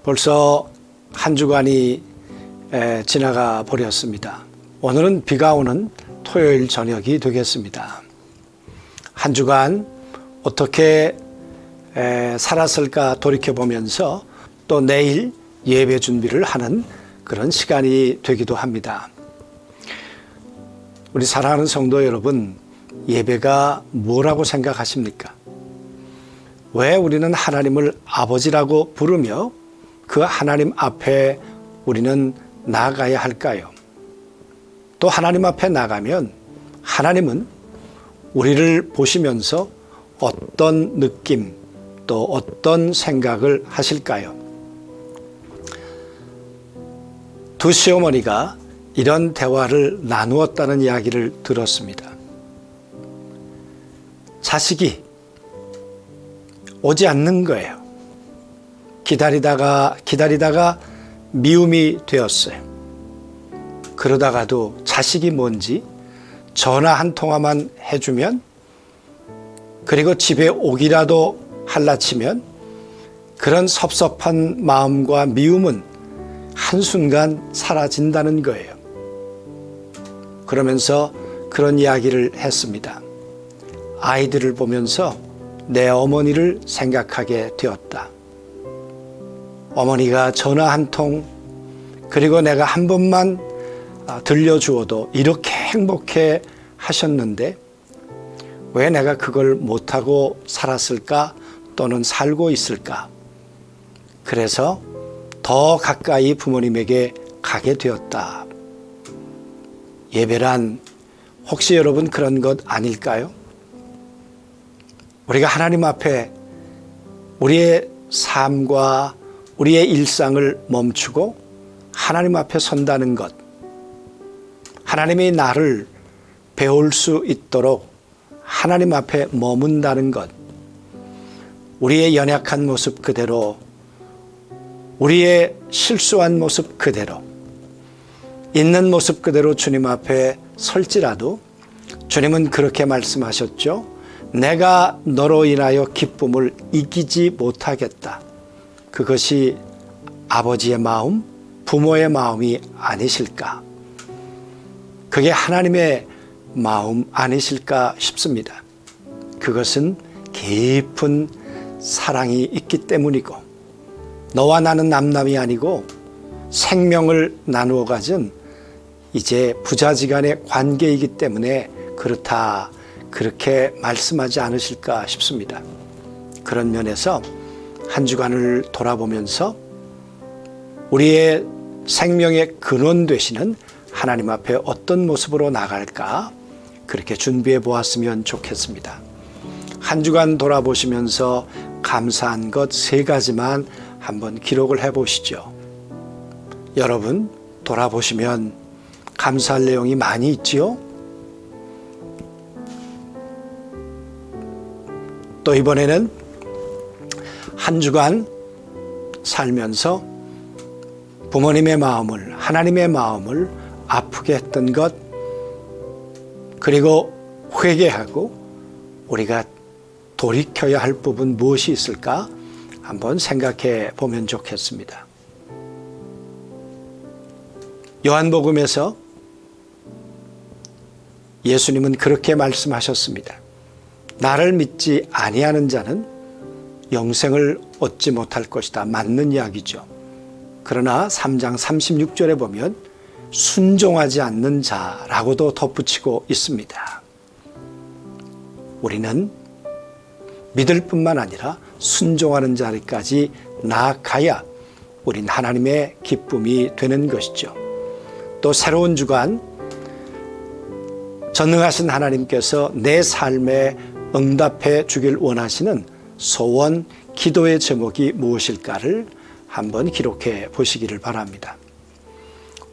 벌써 한 주간이 지나가 버렸습니다. 오늘은 비가 오는 토요일 저녁이 되겠습니다. 한 주간 어떻게 살았을까 돌이켜보면서 또 내일 예배 준비를 하는 그런 시간이 되기도 합니다. 우리 사랑하는 성도 여러분, 예배가 뭐라고 생각하십니까? 왜 우리는 하나님을 아버지라고 부르며 그 하나님 앞에 우리는 나아가야 할까요? 또 하나님 앞에 나가면 하나님은 우리를 보시면서 어떤 느낌 또 어떤 생각을 하실까요? 두 시어머니가 이런 대화를 나누었다는 이야기를 들었습니다. 자식이 오지 않는 거예요. 기다리다가 미움이 되었어요. 그러다가도 자식이 뭔지 전화 한 통화만 해주면, 그리고 집에 오기라도 할라치면 그런 섭섭한 마음과 미움은 한순간 사라진다는 거예요. 그러면서 그런 이야기를 했습니다. 아이들을 보면서 내 어머니를 생각하게 되었다. 어머니가 전화 한 통, 그리고 내가 한 번만 들려주어도 이렇게 행복해 하셨는데 왜 내가 그걸 못하고 살았을까 또는 살고 있을까? 그래서 더 가까이 부모님에게 가게 되었다. 예배란 혹시 여러분 그런 것 아닐까요? 우리가 하나님 앞에 우리의 삶과 우리의 일상을 멈추고 하나님 앞에 선다는 것, 하나님이 나를 배울 수 있도록 하나님 앞에 머문다는 것, 우리의 연약한 모습 그대로, 우리의 실수한 모습 그대로, 있는 모습 그대로 주님 앞에 설지라도 주님은 그렇게 말씀하셨죠. 내가 너로 인하여 기쁨을 이기지 못하겠다. 그것이 아버지의 마음, 부모의 마음이 아니실까? 그게 하나님의 마음 아니실까 싶습니다. 그것은 깊은 사랑이 있기 때문이고, 너와 나는 남남이 아니고 생명을 나누어 가진 이제 부자지간의 관계이기 때문에 그렇다, 그렇게 말씀하지 않으실까 싶습니다. 그런 면에서 한 주간을 돌아보면서 우리의 생명의 근원 되시는 하나님 앞에 어떤 모습으로 나갈까, 그렇게 준비해 보았으면 좋겠습니다. 한 주간 돌아보시면서 감사한 것 3가지만 한번 기록을 해 보시죠. 여러분 돌아보시면 감사할 내용이 많이 있지요? 또 이번에는 한 주간 살면서 부모님의 마음을, 하나님의 마음을 아프게 했던 것, 그리고 회개하고 우리가 돌이켜야 할 부분 무엇이 있을까 한번 생각해 보면 좋겠습니다. 요한복음에서 예수님은 그렇게 말씀하셨습니다. 나를 믿지 아니하는 자는 영생을 얻지 못할 것이다. 맞는 이야기죠. 그러나 3장 36절에 보면 순종하지 않는 자라고도 덧붙이고 있습니다. 우리는 믿을 뿐만 아니라 순종하는 자리까지 나아가야 우린 하나님의 기쁨이 되는 것이죠. 또 새로운 주간, 전능하신 하나님께서 내 삶에 응답해 주길 원하시는 소원, 기도의 제목이 무엇일까를 한번 기록해 보시기를 바랍니다.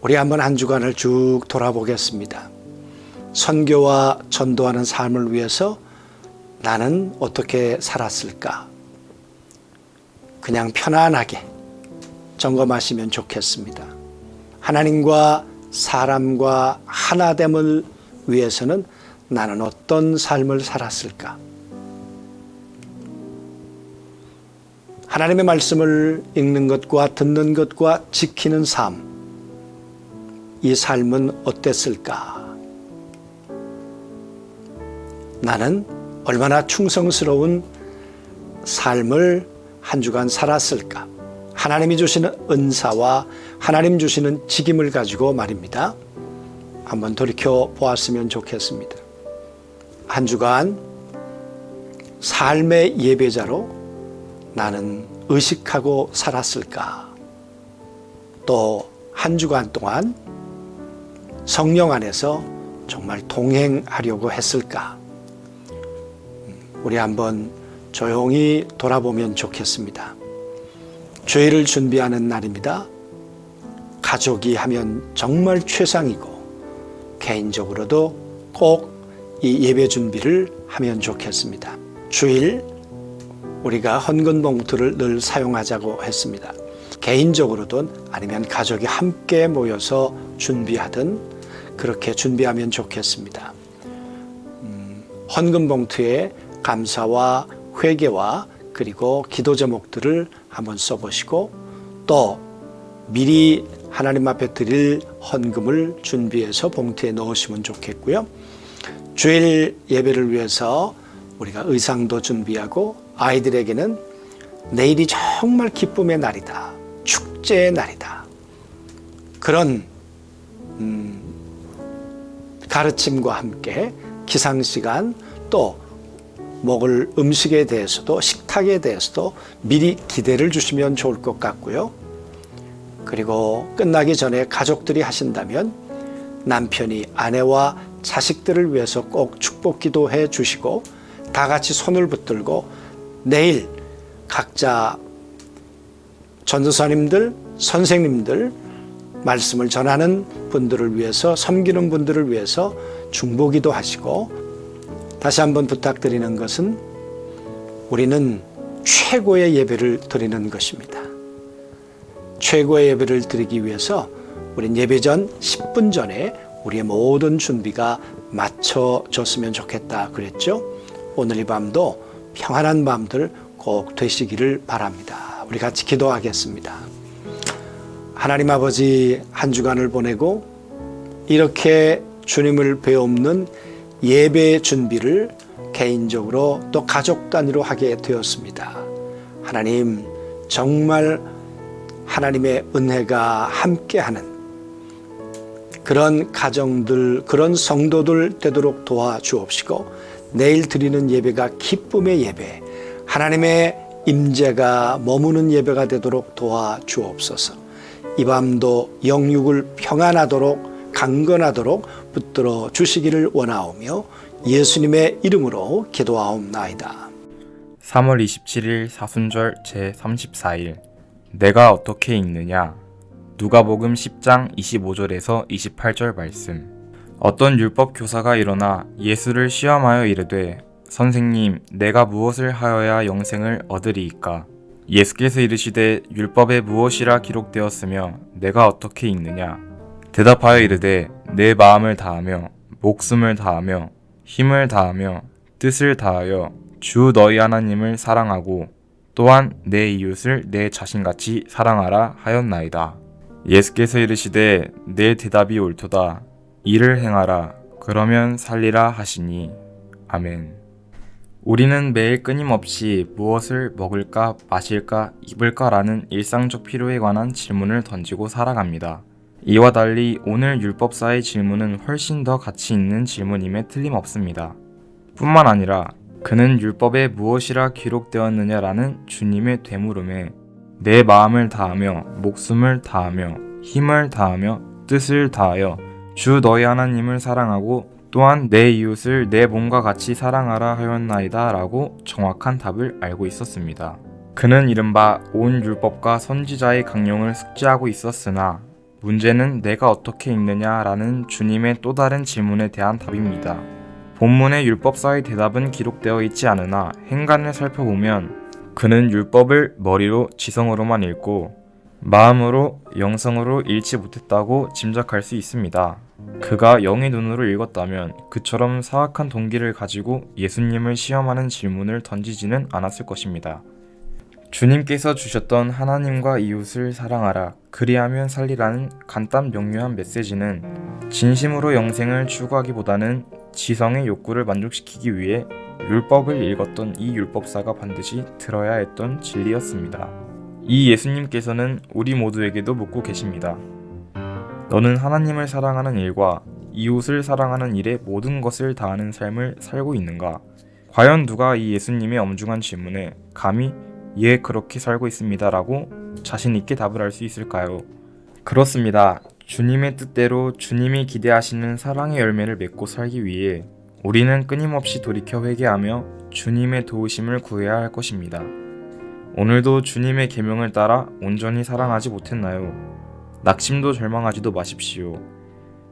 우리 한번 한 주간을 쭉 돌아보겠습니다. 선교와 전도하는 삶을 위해서 나는 어떻게 살았을까? 그냥 편안하게 점검하시면 좋겠습니다. 하나님과 사람과 하나됨을 위해서는 나는 어떤 삶을 살았을까? 하나님의 말씀을 읽는 것과 듣는 것과 지키는 삶, 이 삶은 어땠을까? 나는 얼마나 충성스러운 삶을 한 주간 살았을까? 하나님이 주시는 은사와 하나님 주시는 직임을 가지고 말입니다. 한번 돌이켜 보았으면 좋겠습니다. 한 주간 삶의 예배자로 나는 의식하고 살았을까? 또 한 주간 동안 성령 안에서 정말 동행하려고 했을까? 우리 한번 조용히 돌아보면 좋겠습니다. 주일을 준비하는 날입니다. 가족이 하면 정말 최상이고 개인적으로도 꼭 이 예배 준비를 하면 좋겠습니다. 주일 우리가 헌금 봉투를 늘 사용하자고 했습니다. 개인적으로든 아니면 가족이 함께 모여서 준비하든 그렇게 준비하면 좋겠습니다. 헌금 봉투에 감사와 회개와 그리고 기도 제목들을 한번 써보시고 또 미리 하나님 앞에 드릴 헌금을 준비해서 봉투에 넣으시면 좋겠고요. 주일 예배를 위해서 우리가 의상도 준비하고 아이들에게는 내일이 정말 기쁨의 날이다. 축제의 날이다. 그런 가르침과 함께 기상시간 또 먹을 음식에 대해서도 식탁에 대해서도 미리 기대를 주시면 좋을 것 같고요. 그리고 끝나기 전에 가족들이 하신다면 남편이 아내와 자식들을 위해서 꼭 축복 기도해 주시고 다 같이 손을 붙들고 내일 각자 전도사님들, 선생님들 말씀을 전하는 분들을 위해서 섬기는 분들을 위해서 중보기도 하시고 다시 한번 부탁드리는 것은 우리는 최고의 예배를 드리는 것입니다. 최고의 예배를 드리기 위해서 우린 예배 전 10분 전에 우리의 모든 준비가 맞춰졌으면 좋겠다 그랬죠. 오늘 이 밤도 평안한 밤들 꼭 되시기를 바랍니다. 우리 같이 기도하겠습니다. 하나님 아버지 한 주간을 보내고 이렇게 주님을 배움는 예배 준비를 개인적으로 또 가족 단위로 하게 되었습니다. 하나님 정말 하나님의 은혜가 함께하는 그런 가정들, 그런 성도들 되도록 도와주옵시고 내일 드리는 예배가 기쁨의 예배, 하나님의 임재가 머무는 예배가 되도록 도와주옵소서. 이 밤도 영육을 평안하도록 강건하도록 붙들어 주시기를 원하오며 예수님의 이름으로 기도하옵나이다. 3월 27일 사순절 제34일 내가 어떻게 읽느냐. 누가복음 10장 25절에서 28절 말씀. 어떤 율법 교사가 일어나 예수를 시험하여 이르되 선생님, 내가 무엇을 하여야 영생을 얻으리이까? 예수께서 이르시되 율법에 무엇이라 기록되었으며 내가 어떻게 읽느냐? 대답하여 이르되 내 마음을 다하며 목숨을 다하며 힘을 다하며 뜻을 다하여 주 너희 하나님을 사랑하고 또한 내 이웃을 내 자신같이 사랑하라 하였나이다. 예수께서 이르시되 내 대답이 옳도다. 이를 행하라. 그러면 살리라 하시니. 아멘. 우리는 매일 끊임없이 무엇을 먹을까, 마실까, 입을까라는 일상적 필요에 관한 질문을 던지고 살아갑니다. 이와 달리 오늘 율법사의 질문은 훨씬 더 가치 있는 질문임에 틀림없습니다. 뿐만 아니라 그는 율법에 무엇이라 기록되었느냐라는 주님의 되물음에 내 마음을 다하며 목숨을 다하며 힘을 다하며 뜻을 다하여 주 너희 하나님을 사랑하고 또한 내 이웃을 내 몸과 같이 사랑하라 하였나이다 라고 정확한 답을 알고 있었습니다. 그는 이른바 온 율법과 선지자의 강령을 숙지하고 있었으나 문제는 내가 어떻게 읽느냐라는 주님의 또 다른 질문에 대한 답입니다. 본문의 율법사의 대답은 기록되어 있지 않으나 행간을 살펴보면 그는 율법을 머리로 지성으로만 읽고 마음으로 영성으로 읽지 못했다고 짐작할 수 있습니다. 그가 영의 눈으로 읽었다면 그처럼 사악한 동기를 가지고 예수님을 시험하는 질문을 던지지는 않았을 것입니다. 주님께서 주셨던 하나님과 이웃을 사랑하라, 그리하면 살리라는 간단 명료한 메시지는 진심으로 영생을 추구하기보다는 지성의 욕구를 만족시키기 위해 율법을 읽었던 이 율법사가 반드시 들어야 했던 진리였습니다. 이 예수님께서는 우리 모두에게도 묻고 계십니다. 너는 하나님을 사랑하는 일과 이웃을 사랑하는 일에 모든 것을 다하는 삶을 살고 있는가? 과연 누가 이 예수님의 엄중한 질문에 감히 예, 그렇게 살고 있습니다 라고 자신있게 답을 할 수 있을까요? 그렇습니다. 주님의 뜻대로 주님이 기대하시는 사랑의 열매를 맺고 살기 위해 우리는 끊임없이 돌이켜 회개하며 주님의 도우심을 구해야 할 것입니다. 오늘도 주님의 계명을 따라 온전히 사랑하지 못했나요? 낙심도 절망하지도 마십시오.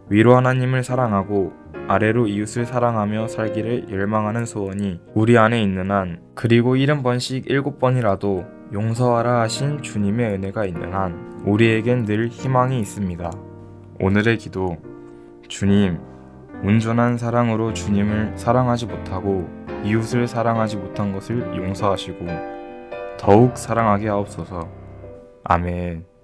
위로 하나님을 사랑하고 아래로 이웃을 사랑하며 살기를 열망하는 소원이 우리 안에 있는 한, 그리고 70번씩 7번이라도 용서하라 하신 주님의 은혜가 있는 한 우리에겐 늘 희망이 있습니다. 오늘의 기도. 주님, 온전한 사랑으로 주님을 사랑하지 못하고 이웃을 사랑하지 못한 것을 용서하시고 더욱 사랑하게 하옵소서. 아멘.